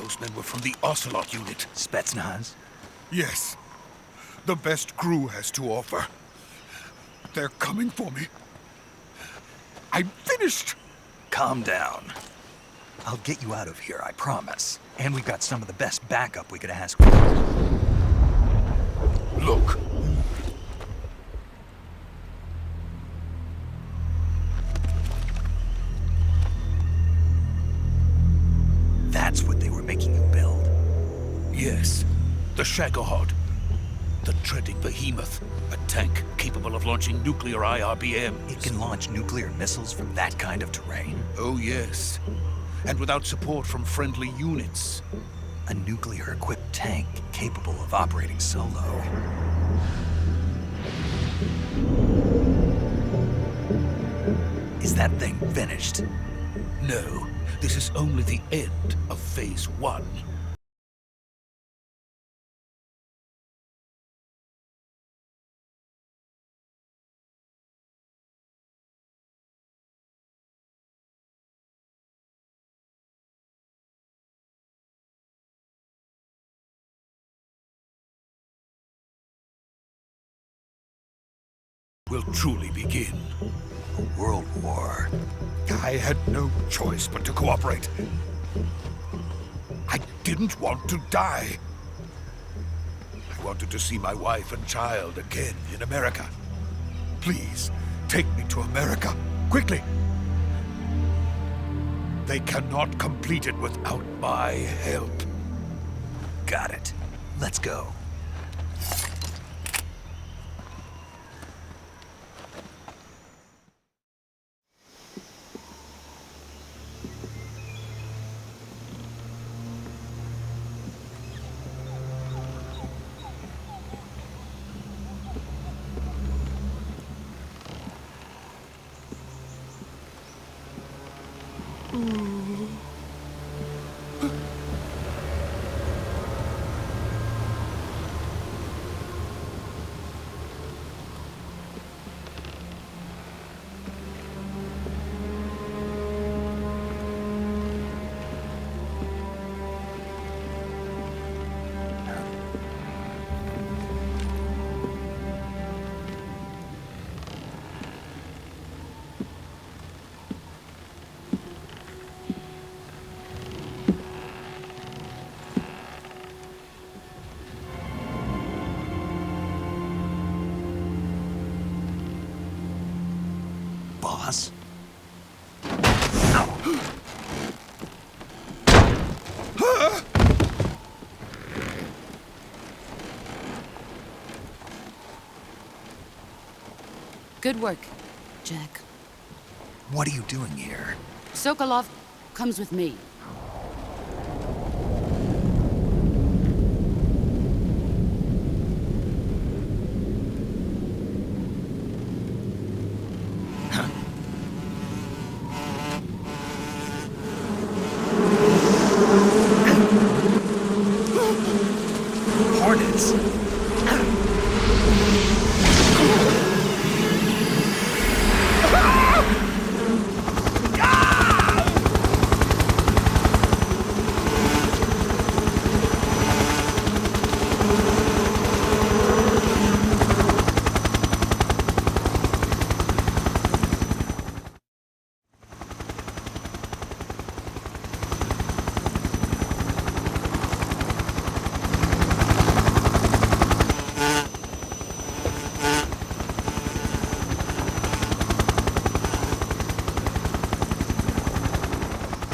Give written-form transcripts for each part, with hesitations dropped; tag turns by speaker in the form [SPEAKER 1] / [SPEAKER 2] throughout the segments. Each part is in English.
[SPEAKER 1] those men were from the Ocelot unit.
[SPEAKER 2] Spetsnaz?
[SPEAKER 1] Yes. The best crew has to offer. They're coming for me. I'm finished!
[SPEAKER 2] Calm down. I'll get you out of here, I promise. And we've got some of the best backup we could ask for.
[SPEAKER 1] Look.
[SPEAKER 2] That's what they were making you build?
[SPEAKER 1] Yes. The Shagohod. The treading behemoth. A tank capable of launching nuclear IRBMs.
[SPEAKER 2] It can launch nuclear missiles from that kind of terrain?
[SPEAKER 1] Oh, yes. And without support from friendly units.
[SPEAKER 2] A nuclear-equipped tank capable of operating solo. Is that thing finished?
[SPEAKER 1] No. This is only the end of Phase 1. Will truly begin.
[SPEAKER 2] A world war.
[SPEAKER 1] I had no choice but to cooperate. I didn't want to die. I wanted to see my wife and child again in America. Please, take me to America, quickly. They cannot complete it without my help.
[SPEAKER 2] Got it. Let's go. Boss?
[SPEAKER 3] Good work, Jack.
[SPEAKER 2] What are you doing here?
[SPEAKER 3] Sokolov comes with me.
[SPEAKER 2] Hornets?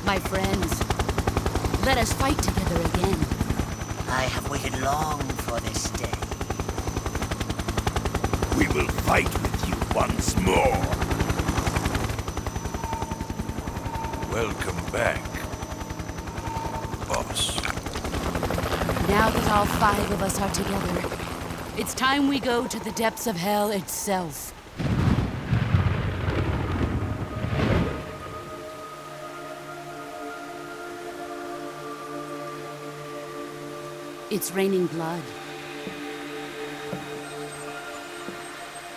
[SPEAKER 3] My friends, let us fight together again.
[SPEAKER 4] I have waited long for this day.
[SPEAKER 1] We will fight with you once more. Welcome back, boss.
[SPEAKER 3] Now that all 5 of us are together, it's time we go to the depths of hell itself. It's raining blood.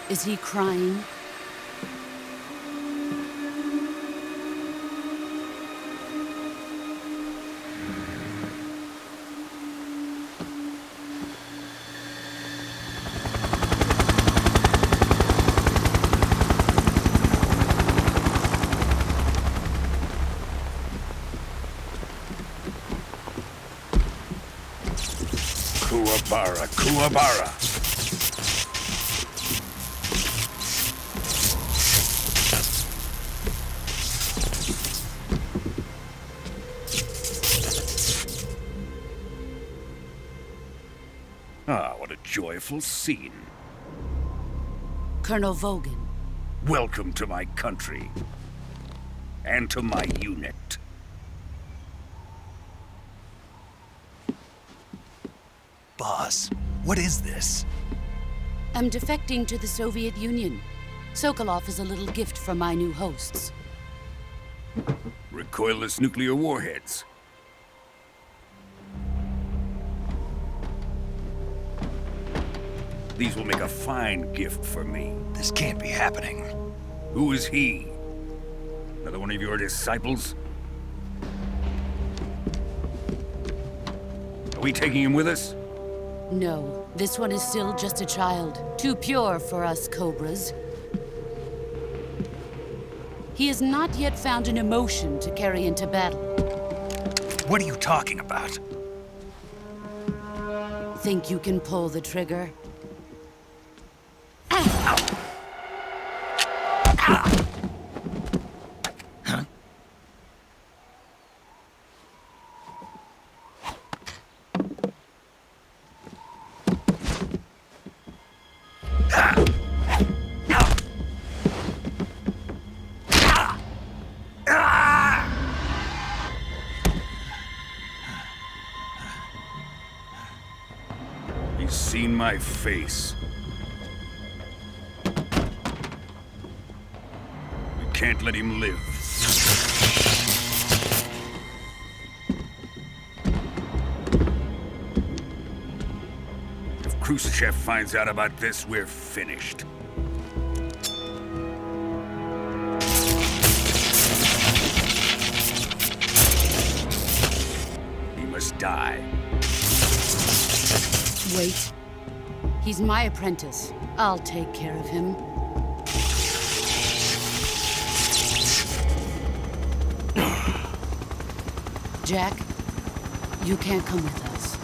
[SPEAKER 3] Is he crying?
[SPEAKER 1] Kuwabara, Kuwabara. Ah, what a joyful scene.
[SPEAKER 3] Colonel Vogan.
[SPEAKER 1] Welcome to my country. And to my unit.
[SPEAKER 2] Boss, what is this?
[SPEAKER 3] I'm defecting to the Soviet Union. Sokolov is a little gift from my new hosts.
[SPEAKER 1] Recoilless nuclear warheads. These will make a fine gift for me.
[SPEAKER 2] This can't be happening.
[SPEAKER 1] Who is he? Another one of your disciples? Are we taking him with us?
[SPEAKER 3] No, this one is still just a child. Too pure for us Cobras. He has not yet found an emotion to carry into battle.
[SPEAKER 2] What are you talking about?
[SPEAKER 3] Think you can pull the trigger?
[SPEAKER 1] He's seen my face. We can't let him live. If Khrushchev finds out about this, we're finished. He must die.
[SPEAKER 3] Wait. He's my apprentice. I'll take care of him. Jack, you can't come with us.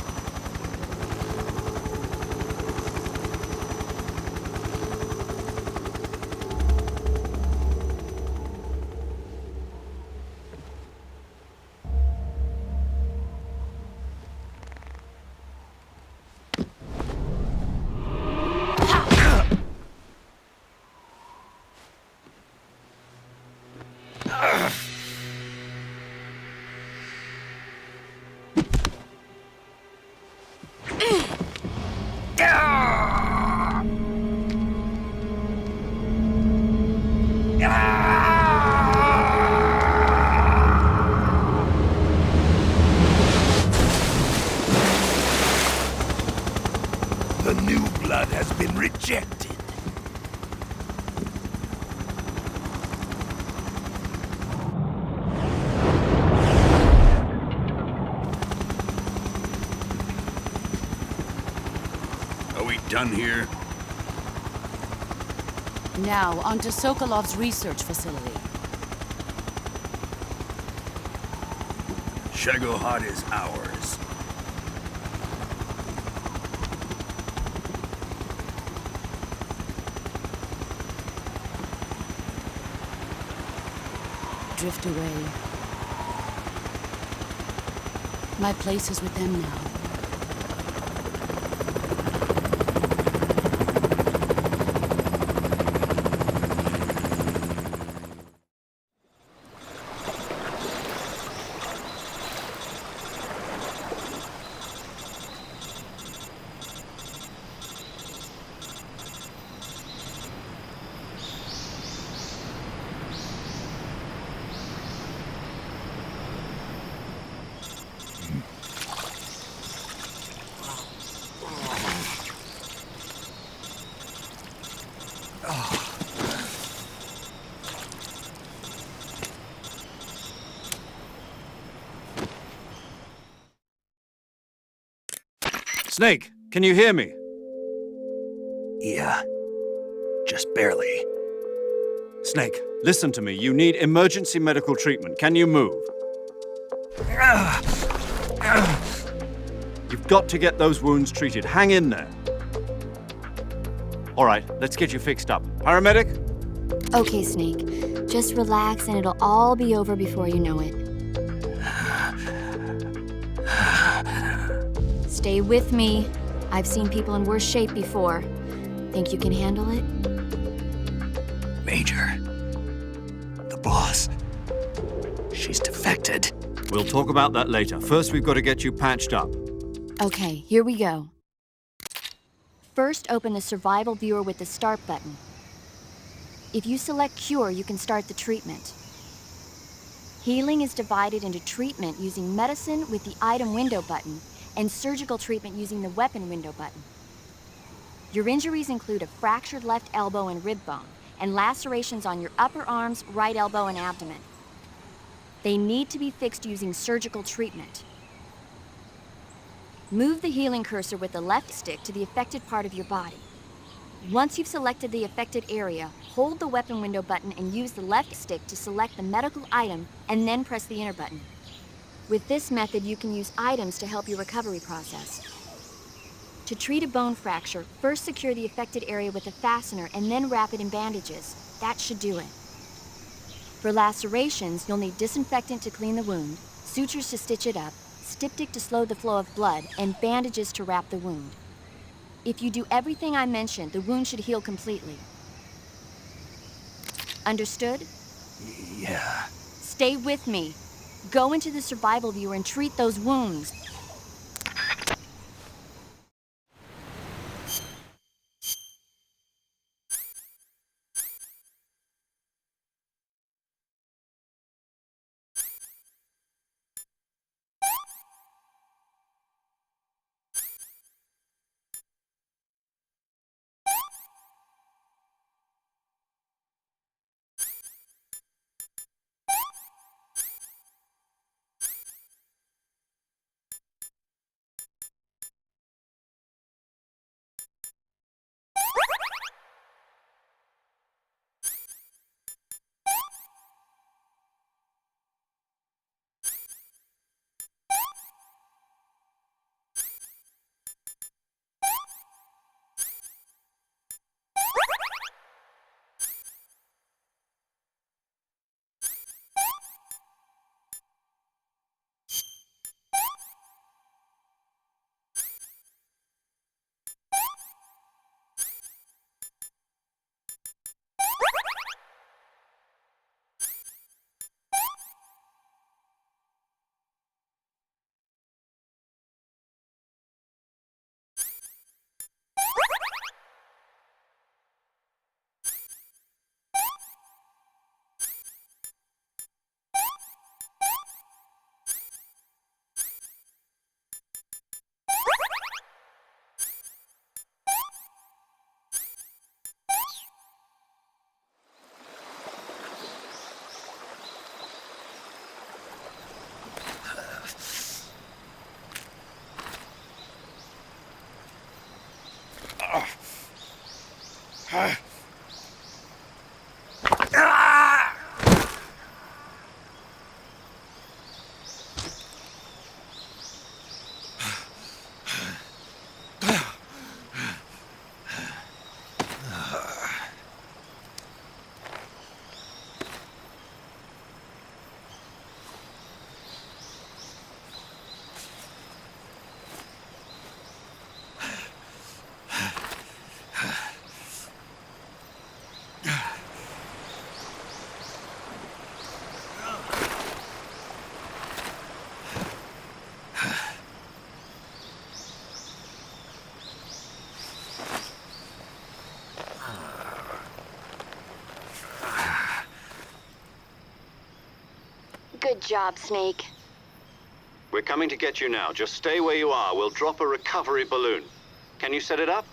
[SPEAKER 1] The new blood has been rejected. Are we done here?
[SPEAKER 3] Now, onto Sokolov's research facility.
[SPEAKER 1] Shagohod is ours.
[SPEAKER 3] Drift away. My place is with them now.
[SPEAKER 5] Snake, can you hear me?
[SPEAKER 2] Yeah, just barely.
[SPEAKER 5] Snake, listen to me. You need emergency medical treatment. Can you move? You've got to get those wounds treated. Hang in there. All right, let's get you fixed up. Paramedic?
[SPEAKER 6] Okay, Snake. Just relax and it'll all be over before you know it. Stay with me. I've seen people in worse shape before. Think you can handle it?
[SPEAKER 2] Major. The boss. She's defected.
[SPEAKER 5] We'll talk about that later. First, we've got to get you patched up.
[SPEAKER 6] Okay, here we go. First, open the survival viewer with the start button. If you select cure, you can start the treatment. Healing is divided into treatment using medicine with the item window button and surgical treatment using the weapon window button. Your injuries include a fractured left elbow and rib bone, and lacerations on your upper arms, right elbow, and abdomen. They need to be fixed using surgical treatment. Move the healing cursor with the left stick to the affected part of your body. Once you've selected the affected area, hold the weapon window button and use the left stick to select the medical item, and then press the enter button. With this method, you can use items to help your recovery process. To treat a bone fracture, first secure the affected area with a fastener and then wrap it in bandages. That should do it. For lacerations, you'll need disinfectant to clean the wound, sutures to stitch it up, styptic to slow the flow of blood, and bandages to wrap the wound. If you do everything I mentioned, the wound should heal completely. Understood?
[SPEAKER 2] Yeah.
[SPEAKER 6] Stay with me. Go into the survival viewer and treat those wounds. Good job, Snake.
[SPEAKER 5] We're coming to get you now. Just stay where you are. We'll drop a recovery balloon. Can you set it up?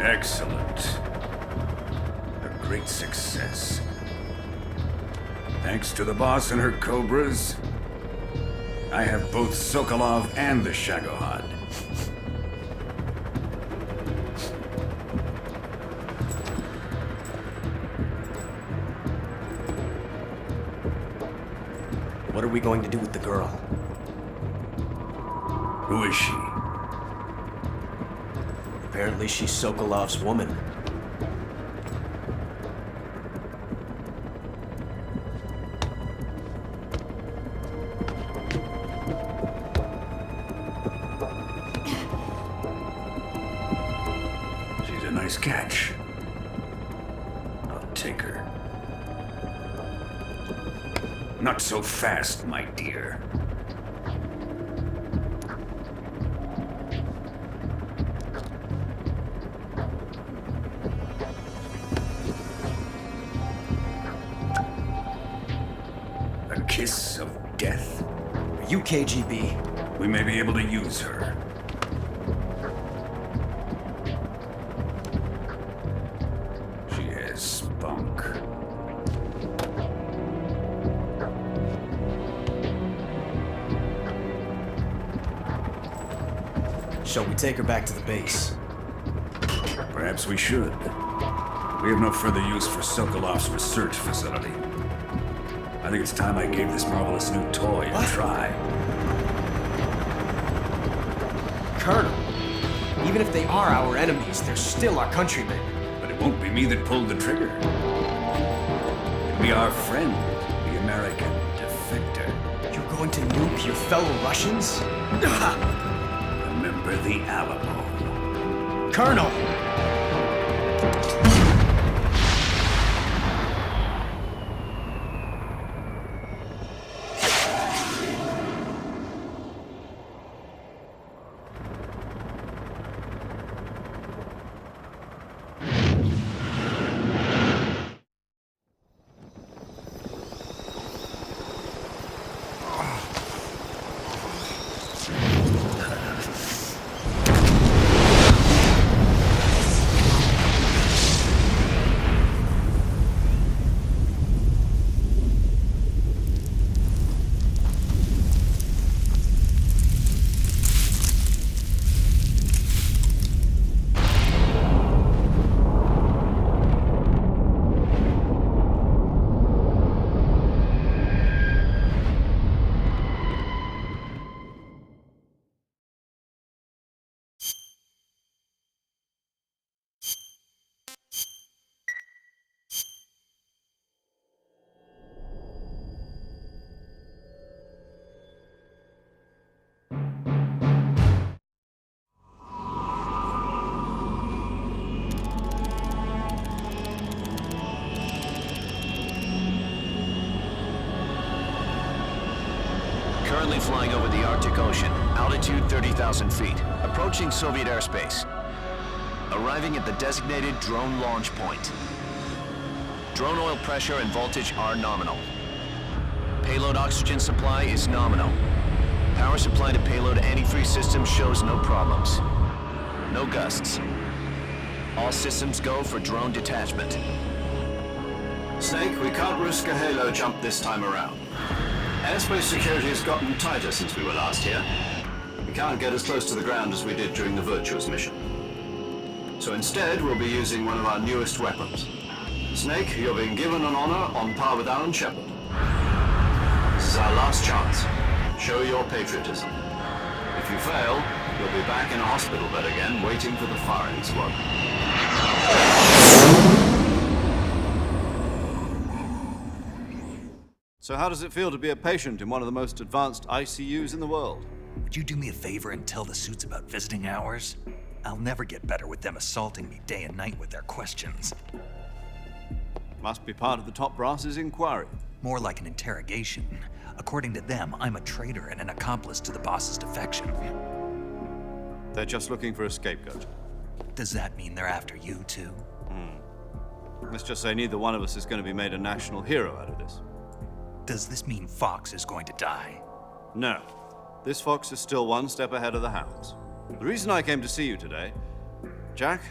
[SPEAKER 7] Excellent. A great success. Thanks to the boss and her cobras, I have both Sokolov and the Shagohod.
[SPEAKER 8] What are we going to do with the girl?
[SPEAKER 7] Who is she?
[SPEAKER 8] Apparently she's Sokolov's woman.
[SPEAKER 7] She's a nice catch. I'll take her. Not so fast, my dear. A kiss of death.
[SPEAKER 8] Are you KGB?
[SPEAKER 7] We may be able to use her. She has spunk.
[SPEAKER 8] Shall we take her back to the base?
[SPEAKER 7] Perhaps we should. We have no further use for Sokolov's research facility. I think it's time I gave this marvelous new toy a try.
[SPEAKER 8] Colonel, even if they are our enemies, they're still our countrymen.
[SPEAKER 7] But it won't be me that pulled the trigger. It'll be our friend, the American defector.
[SPEAKER 8] You're going to nuke your fellow Russians?
[SPEAKER 7] Remember the Alamo.
[SPEAKER 8] Colonel!
[SPEAKER 9] Currently flying over the Arctic Ocean, altitude 30,000 feet, approaching Soviet airspace. Arriving at the designated drone launch point. Drone oil pressure and voltage are nominal. Payload oxygen supply is nominal. Power supply to payload antifreeze system shows no problems. No gusts. All systems go for drone detachment.
[SPEAKER 5] Snake, we can't risk a halo jump this time around. Airspace security has gotten tighter since we were last here. We can't get as close to the ground as we did during the Virtuous mission. So instead, we'll be using one of our newest weapons. Snake, you're being given an honor on par with Alan Shepard. This is our last chance. Show your patriotism. If you fail, you'll be back in a hospital bed again, waiting for the firing squad.
[SPEAKER 10] So how does it feel to be a patient in one of the most advanced ICUs in the world?
[SPEAKER 2] Would you do me a favor and tell the suits about visiting hours? I'll never get better with them assaulting me day and night with their questions.
[SPEAKER 10] Must be part of the top brass's inquiry.
[SPEAKER 2] More like an interrogation. According to them, I'm a traitor and an accomplice to the boss's defection.
[SPEAKER 10] They're just looking for a scapegoat.
[SPEAKER 2] Does that mean they're after you too?
[SPEAKER 10] Let's just say neither one of us is going to be made a national hero out of this.
[SPEAKER 2] Does this mean Fox is going to die?
[SPEAKER 10] No. This fox is still one step ahead of the hounds. The reason I came to see you today, Jack,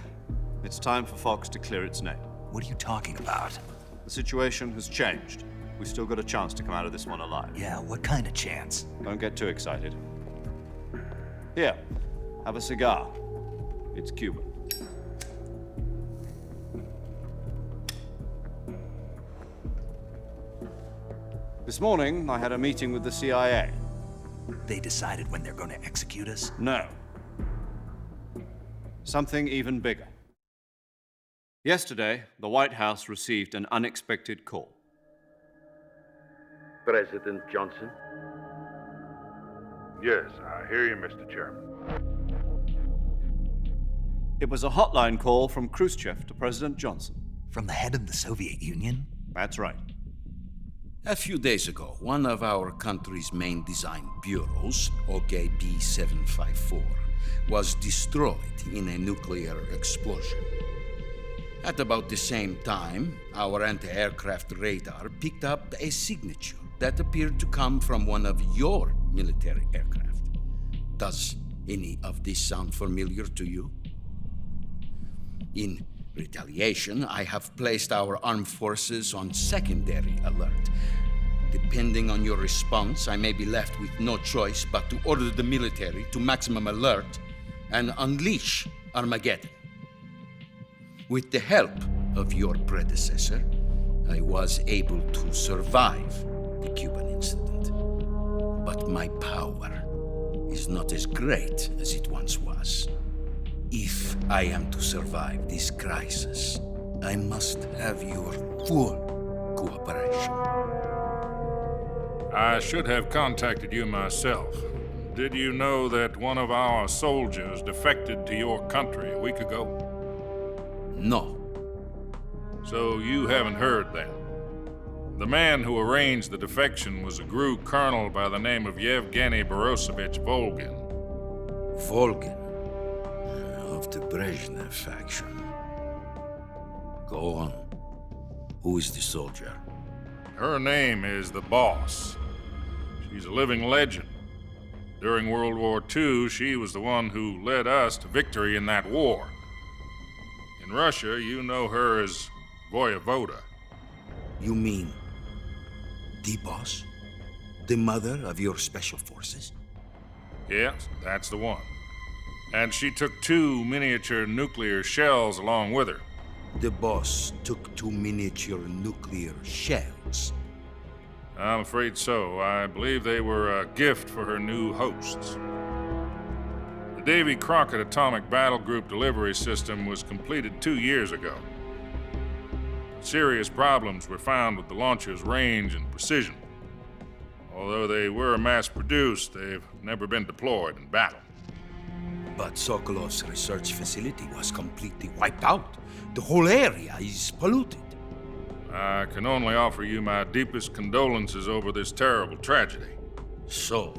[SPEAKER 10] it's time for Fox to clear its name.
[SPEAKER 2] What are you talking about?
[SPEAKER 10] The situation has changed. We still got a chance to come out of this one alive.
[SPEAKER 2] Yeah, what kind of chance?
[SPEAKER 10] Don't get too excited. Here, have a cigar. It's Cuban. This morning, I had a meeting with the CIA.
[SPEAKER 2] They decided when they're going to execute us?
[SPEAKER 10] No. Something even bigger. Yesterday, the White House received an unexpected call.
[SPEAKER 11] President Johnson?
[SPEAKER 12] Yes, I hear you, Mr. Chairman.
[SPEAKER 10] It was a hotline call from Khrushchev to President Johnson.
[SPEAKER 2] From the head of the Soviet Union?
[SPEAKER 10] That's right.
[SPEAKER 13] A few days ago, one of our country's main design bureaus, OKB 754, was destroyed in a nuclear explosion. At about the same time, our anti-aircraft radar picked up a signature that appeared to come from one of your military aircraft. Does any of this sound familiar to you? In retaliation, I have placed our armed forces on secondary alert. Depending on your response, I may be left with no choice but to order the military to maximum alert and unleash Armageddon. With the help of your predecessor, I was able to survive the Cuban incident. But my power is not as great as it once was. If I am to survive this crisis, I must have your full cooperation.
[SPEAKER 12] I should have contacted you myself. Did you know that one of our soldiers defected to your country a week ago?
[SPEAKER 13] No.
[SPEAKER 12] So you haven't heard that. The man who arranged the defection was a GRU colonel by the name of Yevgeny Borosovich Volgin.
[SPEAKER 13] Volgin? Of the Brezhnev faction. Go on. Who is the soldier?
[SPEAKER 12] Her name is the Boss. She's a living legend. During World War II, she was the one who led us to victory in that war. In Russia, you know her as Voyevoda.
[SPEAKER 13] You mean the Boss? The mother of your special forces?
[SPEAKER 12] Yes, that's the one. And she took 2 miniature nuclear shells along with her.
[SPEAKER 13] The Boss took 2 miniature nuclear shells?
[SPEAKER 12] I'm afraid so. I believe they were a gift for her new hosts. The Davy Crockett Atomic Battle Group delivery system was completed 2 years ago. Serious problems were found with the launcher's range and precision. Although they were mass-produced, they've never been deployed in battle.
[SPEAKER 13] But Sokolov's research facility was completely wiped out. The whole area is polluted.
[SPEAKER 12] I can only offer you my deepest condolences over this terrible tragedy.
[SPEAKER 13] So,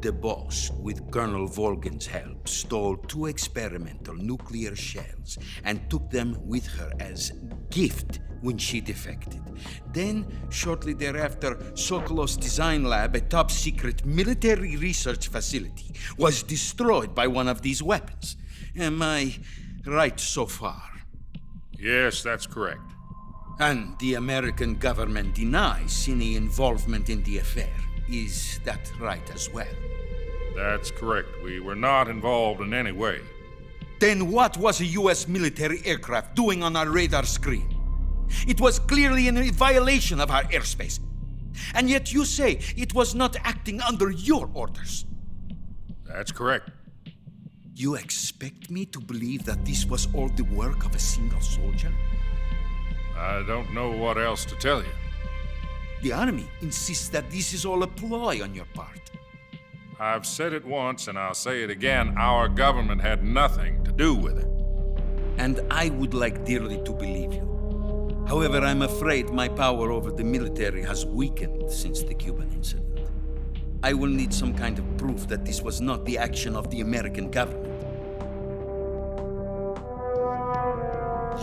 [SPEAKER 13] the Boss, with Colonel Volgin's help, stole 2 experimental nuclear shells and took them with her as gift when she defected. Then, shortly thereafter, Sokolov's design lab, a top-secret military research facility, was destroyed by one of these weapons. Am I right so far?
[SPEAKER 12] Yes, that's correct.
[SPEAKER 13] And the American government denies any involvement in the affair. Is that right as well?
[SPEAKER 12] That's correct. We were not involved in any way.
[SPEAKER 13] Then what was a U.S. military aircraft doing on our radar screen? It was clearly in violation of our airspace. And yet you say it was not acting under your orders.
[SPEAKER 12] That's correct.
[SPEAKER 13] You expect me to believe that this was all the work of a single soldier?
[SPEAKER 12] I don't know what else to tell you.
[SPEAKER 13] The Army insists that this is all a ploy on your part.
[SPEAKER 12] I've said it once and I'll say it again. Our government had nothing to do with it.
[SPEAKER 13] And I would like dearly to believe you. However, I'm afraid my power over the military has weakened since the Cuban incident. I will need some kind of proof that this was not the action of the American government.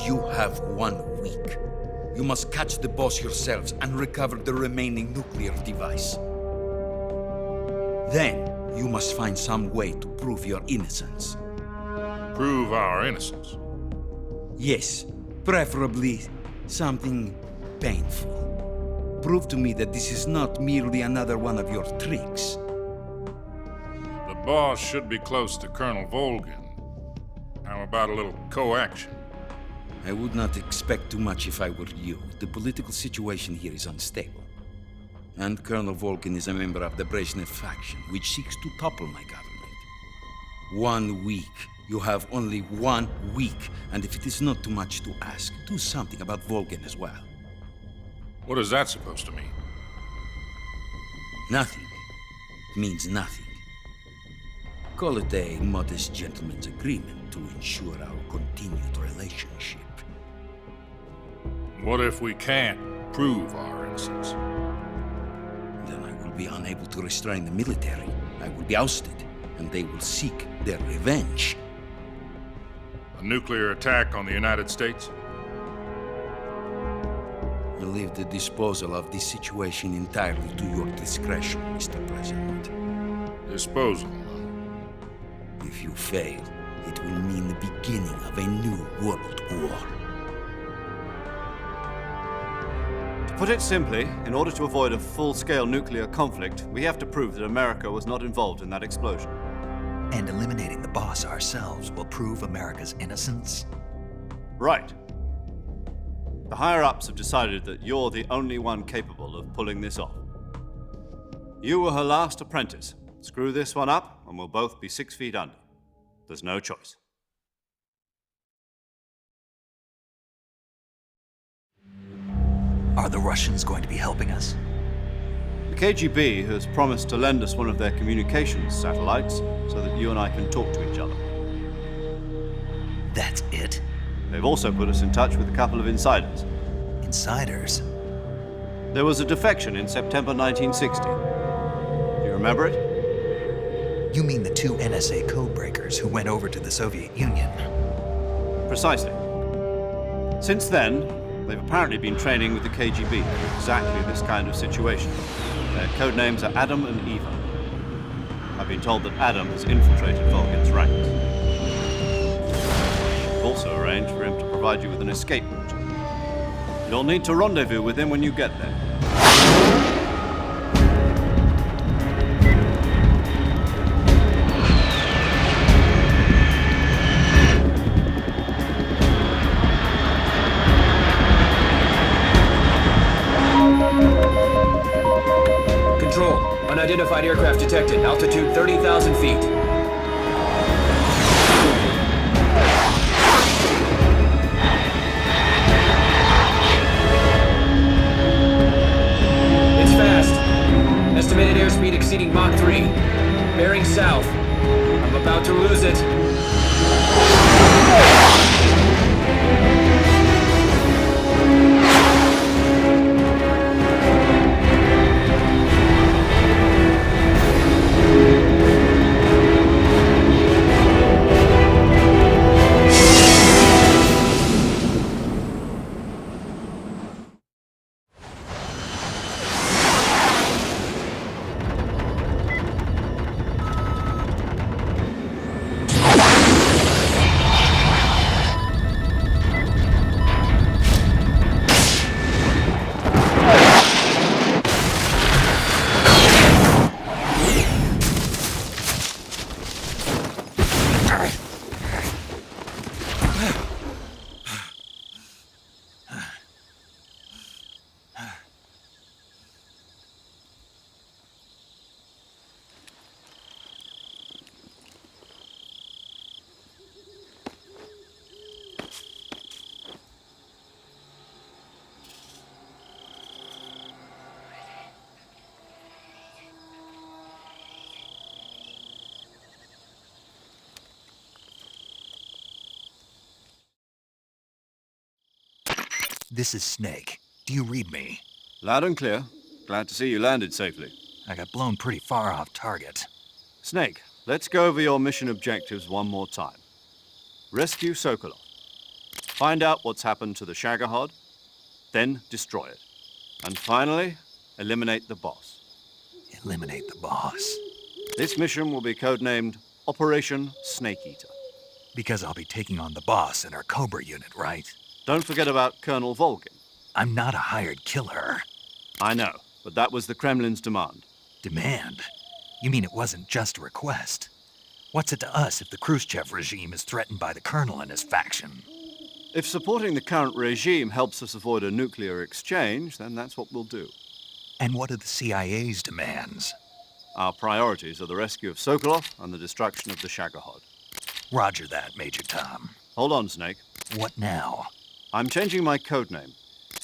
[SPEAKER 13] You have 1 week. You must catch the Boss yourselves and recover the remaining nuclear device. Then you must find some way to prove your innocence.
[SPEAKER 12] Prove our innocence?
[SPEAKER 13] Yes, preferably something painful. Prove to me that this is not merely another one of your tricks.
[SPEAKER 12] The boss should be close to Colonel Volgin. How about a little co-action?
[SPEAKER 13] I would not expect too much if I were you. The political situation here is unstable. And Colonel Volgin is a member of the Brezhnev faction, which seeks to topple my government. 1 week. You have only 1 week. And if it is not too much to ask, do something about Volgin as well.
[SPEAKER 12] What is that supposed to mean?
[SPEAKER 13] Nothing. It means nothing. Call it a modest gentleman's agreement to ensure our continued relationship.
[SPEAKER 12] What if we can't prove our innocence?
[SPEAKER 13] Then I will be unable to restrain the military. I will be ousted, and they will seek their revenge.
[SPEAKER 12] A nuclear attack on the United States?
[SPEAKER 13] I leave the disposal of this situation entirely to your discretion, Mr. President.
[SPEAKER 12] Disposal?
[SPEAKER 13] If you fail, it will mean the beginning of a new world war.
[SPEAKER 10] To put it simply, in order to avoid a full-scale nuclear conflict, we have to prove that America was not involved in that explosion.
[SPEAKER 2] And eliminating the boss ourselves will prove America's innocence?
[SPEAKER 10] Right. The higher-ups have decided that you're the only one capable of pulling this off. You were her last apprentice. Screw this one up, and we'll both be 6 feet under. There's no choice.
[SPEAKER 2] Are the Russians going to be helping us?
[SPEAKER 10] The KGB has promised to lend us one of their communications satellites so that you and I can talk to each other.
[SPEAKER 2] That's it?
[SPEAKER 10] They've also put us in touch with a couple of insiders.
[SPEAKER 2] Insiders?
[SPEAKER 10] There was a defection in September 1960. Do you remember it?
[SPEAKER 2] You mean the 2 NSA codebreakers who went over to the Soviet Union?
[SPEAKER 10] Precisely. Since then, they've apparently been training with the KGB for exactly this kind of situation. Their code names are Adam and Eva. I've been told that Adam has infiltrated Volgin's ranks. We've also arranged for him to provide you with an escape route. You'll need to rendezvous with him when you get there.
[SPEAKER 8] Unidentified aircraft detected. Altitude 30,000 feet. It's fast. Estimated airspeed exceeding Mach 3. Bearing south. I'm about to lose it.
[SPEAKER 2] This is Snake. Do you read me?
[SPEAKER 10] Loud and clear. Glad to see you landed safely.
[SPEAKER 2] I got blown pretty far off target.
[SPEAKER 10] Snake, let's go over your mission objectives one more time. Rescue Sokolov. Find out what's happened to the Shagohod, then destroy it. And finally, eliminate the boss.
[SPEAKER 2] Eliminate the boss.
[SPEAKER 10] This mission will be codenamed Operation Snake Eater.
[SPEAKER 2] Because I'll be taking on the boss in our Cobra unit, right?
[SPEAKER 10] Don't forget about Colonel Volgin.
[SPEAKER 2] I'm not a hired killer.
[SPEAKER 10] I know, but that was the Kremlin's demand.
[SPEAKER 2] Demand? You mean it wasn't just a request? What's it to us if the Khrushchev regime is threatened by the Colonel and his faction?
[SPEAKER 10] If supporting the current regime helps us avoid a nuclear exchange, then that's what we'll do.
[SPEAKER 2] And what are the CIA's demands?
[SPEAKER 10] Our priorities are the rescue of Sokolov and the destruction of the Shagohod.
[SPEAKER 2] Roger that, Major Tom.
[SPEAKER 10] Hold on, Snake.
[SPEAKER 2] What now?
[SPEAKER 10] I'm changing my codename.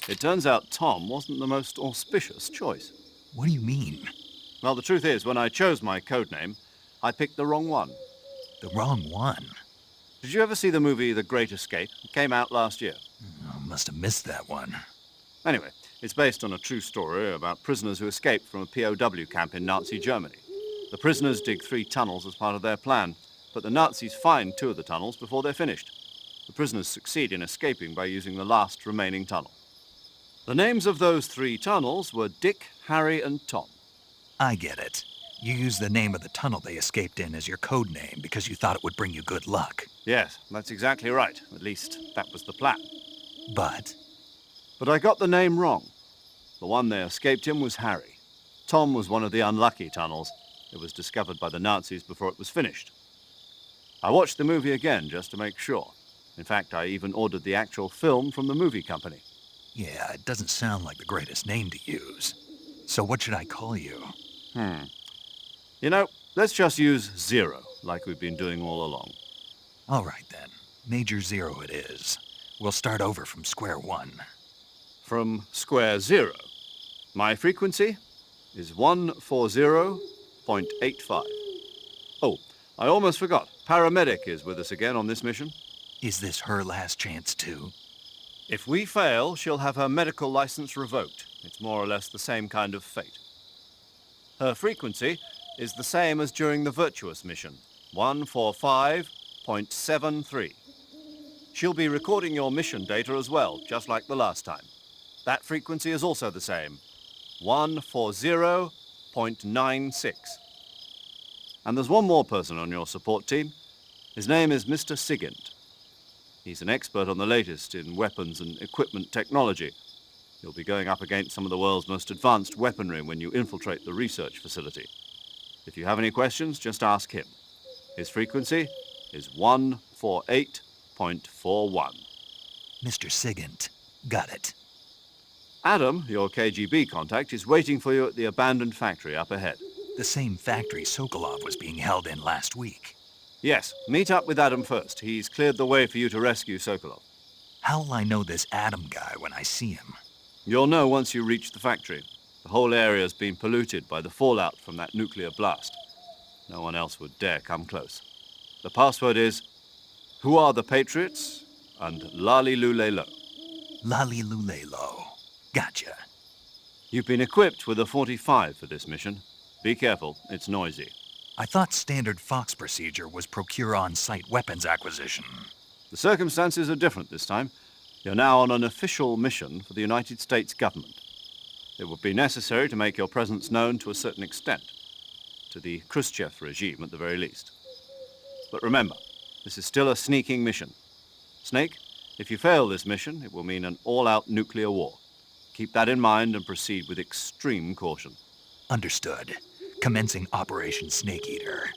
[SPEAKER 10] It turns out Tom wasn't the most auspicious choice.
[SPEAKER 2] What do you mean?
[SPEAKER 10] Well, the truth is, when I chose my codename, I picked the wrong one.
[SPEAKER 2] The wrong one?
[SPEAKER 10] Did you ever see the movie The Great Escape? It came out last year.
[SPEAKER 2] Oh, must have missed that one.
[SPEAKER 10] Anyway, it's based on a true story about prisoners who escaped from a POW camp in Nazi Germany. The prisoners dig 3 tunnels as part of their plan, but the Nazis find 2 of the tunnels before they're finished. The prisoners succeed in escaping by using the last remaining tunnel. The names of those 3 tunnels were Dick, Harry, and Tom.
[SPEAKER 2] I get it. You used the name of the tunnel they escaped in as your code name because you thought it would bring you good luck.
[SPEAKER 10] Yes, that's exactly right. At least, that was the plan.
[SPEAKER 2] But
[SPEAKER 10] I got the name wrong. The one they escaped in was Harry. Tom was one of the unlucky tunnels. It was discovered by the Nazis before it was finished. I watched the movie again just to make sure. In fact, I even ordered the actual film from the movie company.
[SPEAKER 2] yeah, it doesn't sound like the greatest name to use. So what should I call you?
[SPEAKER 10] You know, let's just use Zero, like we've been doing all along.
[SPEAKER 2] All right, then. Major Zero it is. We'll start over from square one.
[SPEAKER 10] From square zero. My frequency is 140.85. Oh, I almost forgot. Paramedic is with us again on this mission.
[SPEAKER 2] Is this her last chance, too?
[SPEAKER 10] If we fail, she'll have her medical license revoked. It's more or less the same kind of fate. Her frequency is the same as during the Virtuous mission, 145.73. She'll be recording your mission data as well, just like the last time. That frequency is also the same, 140.96. And there's one more person on your support team. His name is Mr. Sigint. He's an expert on the latest in weapons and equipment technology. You'll be going up against some of the world's most advanced weaponry when you infiltrate the research facility. If you have any questions, just ask him. His frequency is 148.41.
[SPEAKER 2] Mr. Sigint. Got it.
[SPEAKER 10] Adam, your KGB contact, is waiting for you at the abandoned factory up ahead.
[SPEAKER 2] The same factory Sokolov was being held in last week.
[SPEAKER 10] Yes, meet up with Adam first. He's cleared the way for you to rescue Sokolov.
[SPEAKER 2] How'll I know this Adam guy when I see him?
[SPEAKER 10] You'll know once you reach the factory. The whole area's been polluted by the fallout from that nuclear blast. No one else would dare come close. The password is, "Who are the Patriots?" and "Lali Lule Lo."
[SPEAKER 2] Lali Lule Lo. Gotcha.
[SPEAKER 10] You've been equipped with a 45 for this mission. Be careful, it's noisy.
[SPEAKER 2] I thought standard Fox procedure was procure on-site weapons acquisition.
[SPEAKER 10] The circumstances are different this time. You're now on an official mission for the United States government. It would be necessary to make your presence known to a certain extent, to the Khrushchev regime at the very least. But remember, this is still a sneaking mission. Snake, if you fail this mission, it will mean an all-out nuclear war. Keep that in mind and proceed with extreme caution.
[SPEAKER 2] Understood. Commencing Operation Snake Eater.